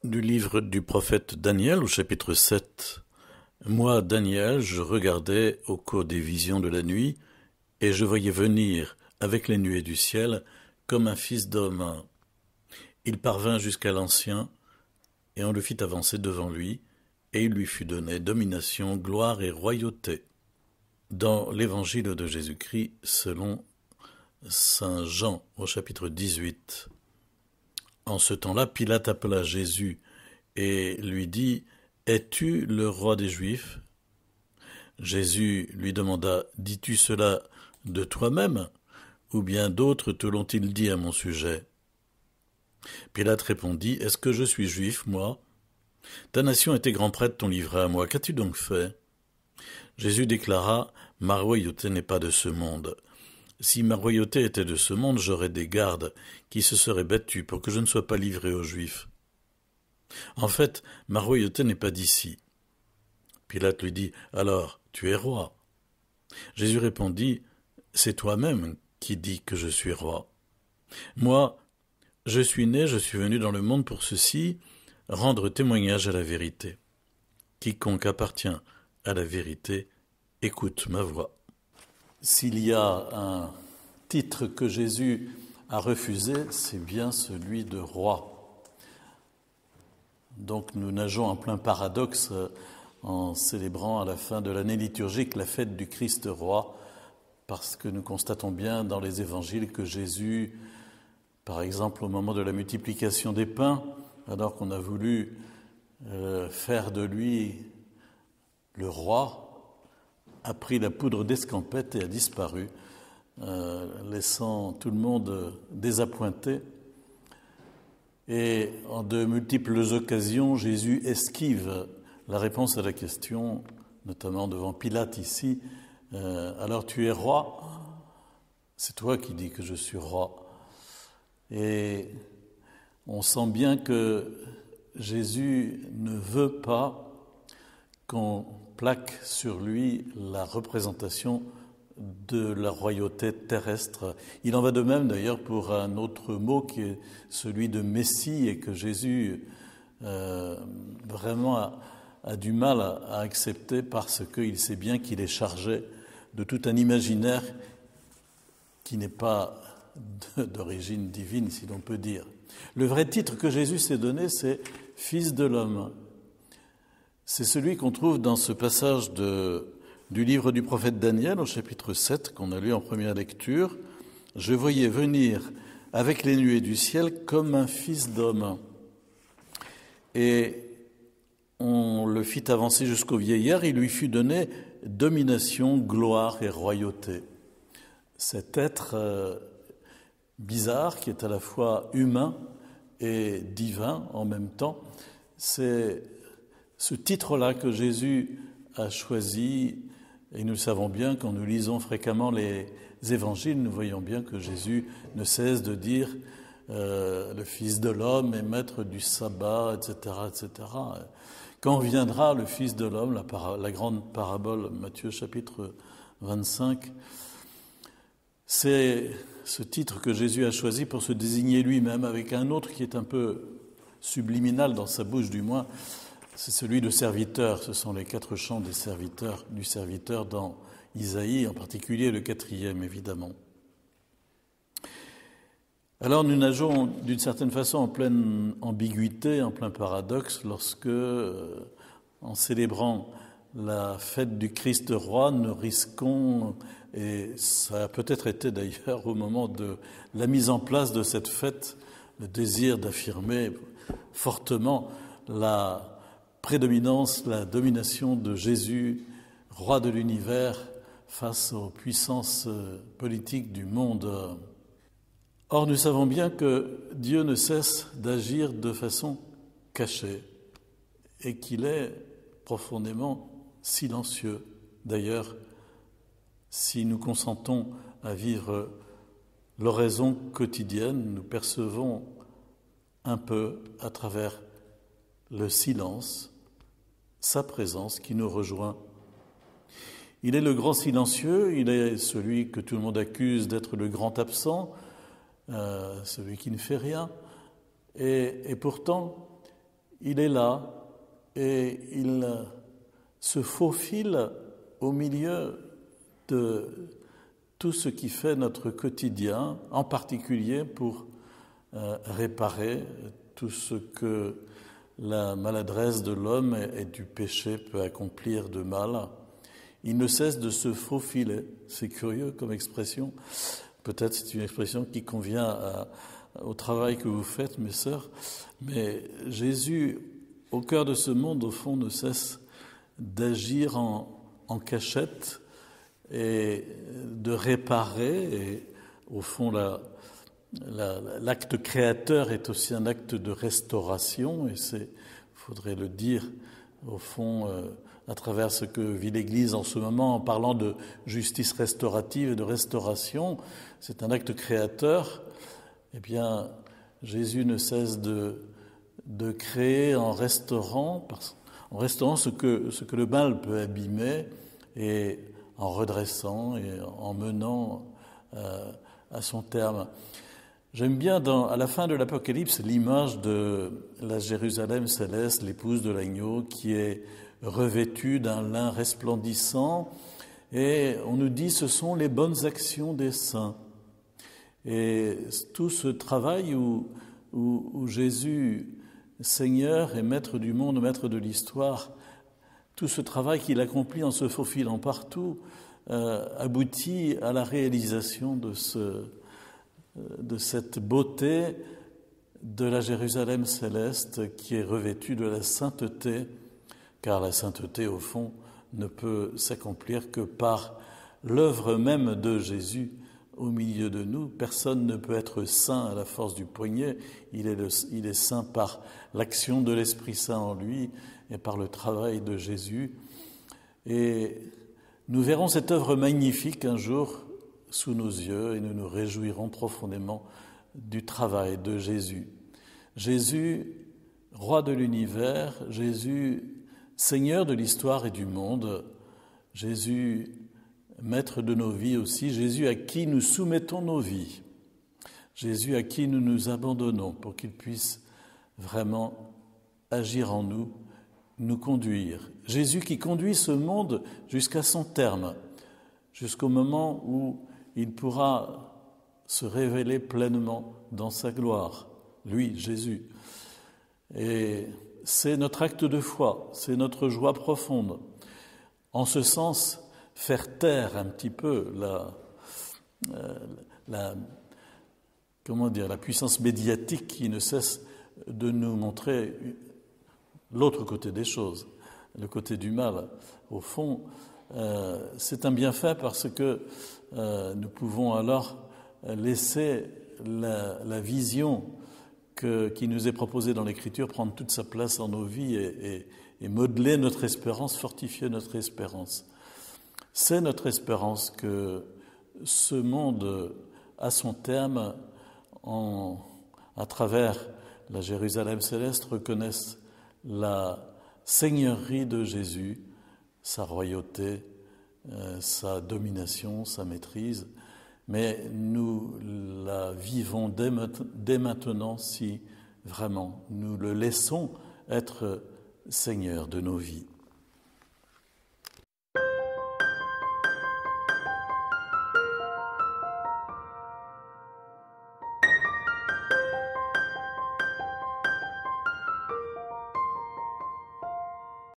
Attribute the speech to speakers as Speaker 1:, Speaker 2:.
Speaker 1: Du livre du prophète Daniel au chapitre 7. Moi, Daniel, je regardais au cours des visions de la nuit, et je voyais venir, avec les nuées du ciel, comme un fils d'homme. Il parvint jusqu'à l'Ancien, et on le fit avancer devant lui, et il lui fut donné domination, gloire et royauté. Dans l'évangile de Jésus-Christ, selon saint Jean au chapitre 18. En ce temps-là, Pilate appela Jésus et lui dit « Es-tu le roi des Juifs ?» Jésus lui demanda « Dis-tu cela de toi-même, ou bien d'autres te l'ont-ils dit à mon sujet ?» Pilate répondit « Est-ce que je suis juif, moi ? Ta nation et tes grands prêtres t'ont livré à moi, qu'as-tu donc fait ?» Jésus déclara « Ma royauté n'est pas de ce monde. Si ma royauté était de ce monde, j'aurais des gardes qui se seraient battus pour que je ne sois pas livré aux Juifs. En fait, ma royauté n'est pas d'ici. » Pilate lui dit « Alors, tu es roi ?» Jésus répondit « C'est toi-même qui dis que je suis roi. Moi, je suis né, je suis venu dans le monde pour ceci, rendre témoignage à la vérité. Quiconque appartient à la vérité, écoute ma voix. » S'il y a un titre que Jésus a refusé, c'est bien celui de roi. Donc nous nageons en plein paradoxe en célébrant à la fin de l'année liturgique la fête du Christ roi, parce que nous constatons bien dans les évangiles que Jésus, par exemple au moment de la multiplication des pains, alors qu'on a voulu faire de lui le roi, a pris la poudre d'escampette et a disparu, laissant tout le monde désappointé. Et en de multiples occasions, Jésus esquive la réponse à la question, notamment devant Pilate ici. Alors tu es roi ? C'est toi qui dis que je suis roi. Et on sent bien que Jésus ne veut pas qu'on plaque sur lui la représentation de la royauté terrestre. Il en va de même d'ailleurs pour un autre mot qui est celui de Messie et que Jésus vraiment a du mal à accepter parce qu'il sait bien qu'il est chargé de tout un imaginaire qui n'est pas d'origine divine, si l'on peut dire. Le vrai titre que Jésus s'est donné, c'est « Fils de l'homme ». C'est celui qu'on trouve dans ce passage du livre du prophète Daniel, au chapitre 7, qu'on a lu en première lecture. « Je voyais venir avec les nuées du ciel comme un fils d'homme. » Et on le fit avancer jusqu'au vieillard, il lui fut donné domination, gloire et royauté. Cet être bizarre qui est à la fois humain et divin en même temps, c'est ce titre-là que Jésus a choisi, et nous le savons bien quand nous lisons fréquemment les évangiles, nous voyons bien que Jésus ne cesse de dire le Fils de l'homme est maître du sabbat, etc., etc. Quand viendra le Fils de l'homme, la grande parabole, Matthieu chapitre 25, c'est ce titre que Jésus a choisi pour se désigner lui-même avec un autre qui est un peu subliminal dans sa bouche du moins, c'est celui de serviteur. Ce sont les 4 chants du serviteur dans Isaïe, en particulier le 4e évidemment. Alors nous nageons d'une certaine façon en pleine ambiguïté, en plein paradoxe, lorsque, en célébrant la fête du Christ roi, nous risquons, et ça a peut-être été d'ailleurs au moment de la mise en place de cette fête, le désir d'affirmer fortement la prédominance, la domination de Jésus, roi de l'univers, face aux puissances politiques du monde. Or, nous savons bien que Dieu ne cesse d'agir de façon cachée et qu'il est profondément silencieux. D'ailleurs, si nous consentons à vivre l'oraison quotidienne, nous percevons un peu à travers le silence, sa présence qui nous rejoint. Il est le grand silencieux, il est celui que tout le monde accuse d'être le grand absent, celui qui ne fait rien. Et pourtant, il est là et il se faufile au milieu de tout ce qui fait notre quotidien, en particulier pour réparer tout ce que la maladresse de l'homme et du péché peut accomplir de mal. Il ne cesse de se faufiler. C'est curieux comme expression. Peut-être c'est une expression qui convient au travail que vous faites, mes sœurs. Mais Jésus, au cœur de ce monde, au fond, ne cesse d'agir en cachette et de réparer. Et au fond, l'acte créateur est aussi un acte de restauration. Et il faudrait le dire, au fond, à travers ce que vit l'Église en ce moment, en parlant de justice restaurative et de restauration. C'est un acte créateur. Eh bien, Jésus ne cesse de créer en restaurant ce que le mal peut abîmer, et en redressant et en menant à son terme. J'aime bien à la fin de l'Apocalypse l'image de la Jérusalem céleste, l'épouse de l'agneau, qui est revêtue d'un lin resplendissant, et on nous dit ce sont les bonnes actions des saints. Et tout ce travail où Jésus, Seigneur et Maître du monde, Maître de l'histoire, tout ce travail qu'il accomplit en se faufilant partout, aboutit à la réalisation de cette beauté de la Jérusalem céleste qui est revêtue de la sainteté, car la sainteté, au fond, ne peut s'accomplir que par l'œuvre même de Jésus au milieu de nous. Personne ne peut être saint à la force du poignet. Il est saint par l'action de l'Esprit Saint en lui et par le travail de Jésus. Et nous verrons cette œuvre magnifique un jour sous nos yeux et nous nous réjouirons profondément du travail de Jésus. Jésus, roi de l'univers, Jésus, Seigneur de l'histoire et du monde, Jésus, Maître de nos vies aussi, Jésus à qui nous soumettons nos vies, Jésus à qui nous nous abandonnons pour qu'il puisse vraiment agir en nous, nous conduire. Jésus qui conduit ce monde jusqu'à son terme, jusqu'au moment où il pourra se révéler pleinement dans sa gloire, lui, Jésus. Et c'est notre acte de foi, c'est notre joie profonde. En ce sens, faire taire un petit peu la puissance médiatique qui ne cesse de nous montrer l'autre côté des choses, le côté du mal. Au fond, c'est un bienfait parce que nous pouvons alors laisser la vision qui nous est proposée dans l'Écriture prendre toute sa place dans nos vies et modeler notre espérance, fortifier notre espérance. C'est notre espérance que ce monde, à son terme, à travers la Jérusalem céleste, reconnaisse la seigneurie de Jésus, sa royauté, sa domination, sa maîtrise, mais nous la vivons dès maintenant si vraiment nous le laissons être Seigneur de nos vies.